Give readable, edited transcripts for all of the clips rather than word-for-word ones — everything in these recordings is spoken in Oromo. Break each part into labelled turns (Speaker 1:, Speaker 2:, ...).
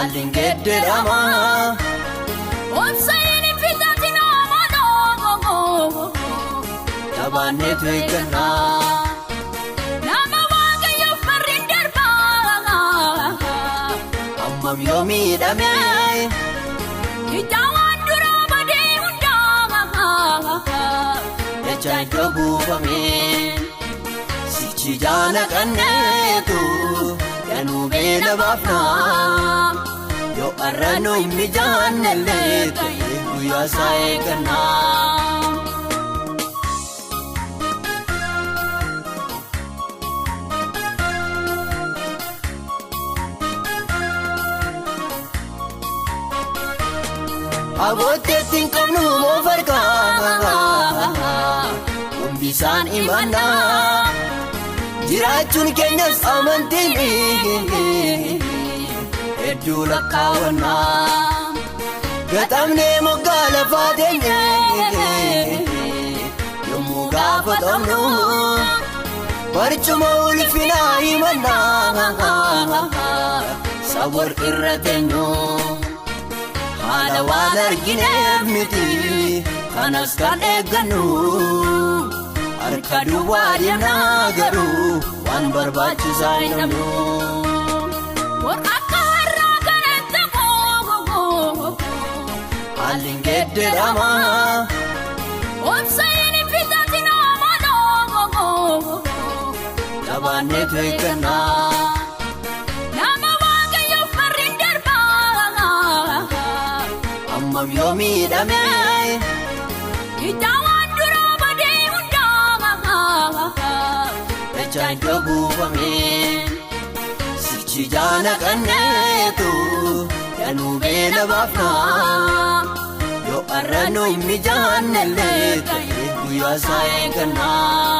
Speaker 1: Haalin geeddarama
Speaker 2: Obsayeen fitatiin amanoo
Speaker 1: Tabaanee tueeggannaa
Speaker 2: Nama waaqayyo farriin darbaa
Speaker 1: Ammam yoo miidhamee
Speaker 2: Ijawaan duraa badee hundaa
Speaker 1: Dachaa iddoo buufamee Sichi jaana qanneetu Yanuu beela baafnaa Yoo arranoo hin mijaannellee ta'e guyyaa isaa eeggannaa Abootteettiin qabnu moo farkaa Kumbisaan imannaa Jiraachuun keenyas amantiin Hedduu lakkaawannaa Gatamnee moggaa lafaa teenyee Yommuu gaafatamnu Barcuma ulfinaa himannaa Saboor irra teenyu Haala waan argineef miti kanas kan eeggannu Harka duwwaa deemnaa garuu waan barbaachisaa hin dhabnu
Speaker 2: Akka har'aa kanatti
Speaker 1: Haalin geeddarama
Speaker 2: Obsayeen fitatiin amanoo
Speaker 1: Tabaanee tueeggannaa
Speaker 2: Nama waaqayyo farriin darbaa
Speaker 1: Ammam yoo miidhamee
Speaker 2: Ijawaan duraa badee hundaa
Speaker 1: Dachaa iddoo buufamee Sichi jaana qanneetu Yanuu beela baafnaa Yoo arranoo hin mijaannellee ta'e guyyaa isaa eeggannaa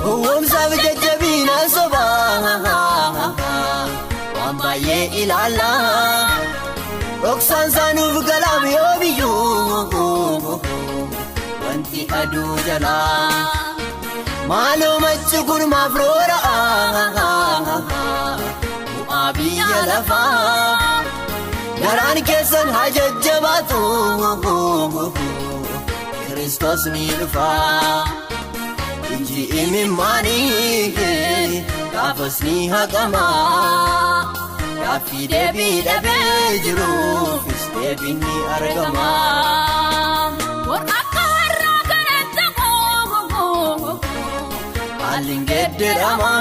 Speaker 1: Gowwoomsaaf jajjabiina sobaa Waan baay'ee ilaallaa Dhoksaan saanuuf galaam yoo biyyuu Wanti aduu jalaa Maaloo machi kun maaf roora'aa Bu'aa biyya lafaa Garaan keessan haa jajjabaatu Kiristoos ni dhufaa Inji imimmaanii gaafas ni haqamaa Gaaffii deebii dhabee jiruufis deebiin ni argamaa
Speaker 2: Akka har'aa kanatti
Speaker 1: Haalin geeddarama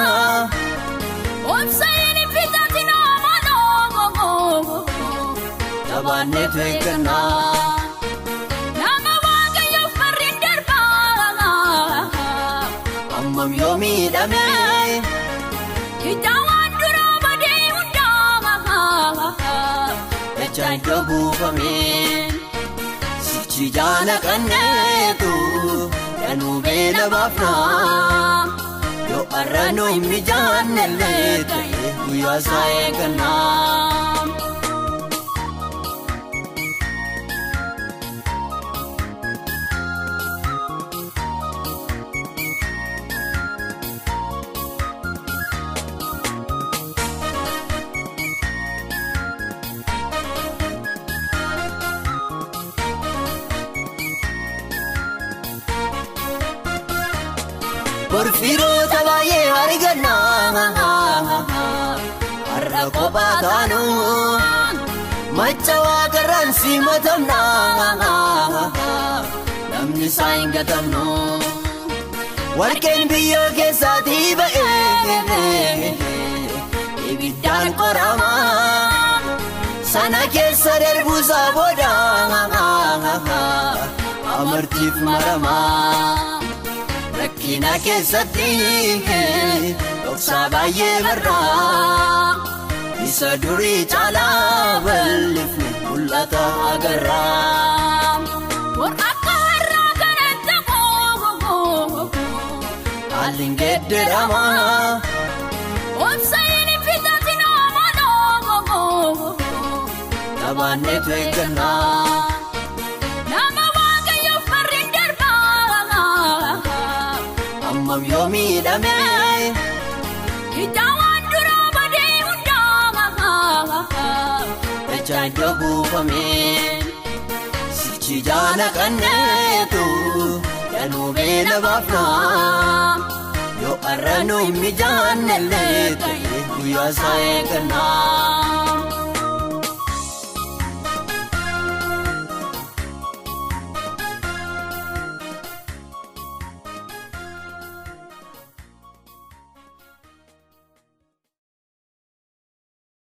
Speaker 2: Obsayeen fitatiin amanoo
Speaker 1: Tabaanee tueeggannaa
Speaker 2: Nama waaqayyo farriin darbaa
Speaker 1: Ammam yoo miidhamee
Speaker 2: Ijawaan duraa badee hundaa
Speaker 1: Dachaa iddoo buufamee Sichi jaana qanneetu Yanuu beela baafnaa Yoo arranoo hin mijaannellee ta'e guyyaa isaa eeggannaa Borfiroota baay'ee argannaa Har'a kophaa taanu Macha waaqarraan simatamnaa Namni isaa hin gatamnu Warqeen biyyoo keessaatii ba'ee Ibiddaan qoramaa Sana keessa darbuusaa booda Amartiif maramaa Rakkina keessatti dhoksaa baay'ee barraa Isa durii caalaa bal'ifne mul'ata agarraa
Speaker 2: Akka har'aa kanatti
Speaker 1: Haalin geeddarama
Speaker 2: Obsayeen fitatiin amanoo
Speaker 1: Tabaanee tueeggannaa Ammam yoo miidhame
Speaker 2: Hidhaan dura badee hundaa
Speaker 1: Ejaan yoo buufame Sichi jaala kanneetu Yanuu beela baafna Yoo arranuu mijaanellee ta'e guyyaa isaa eeganna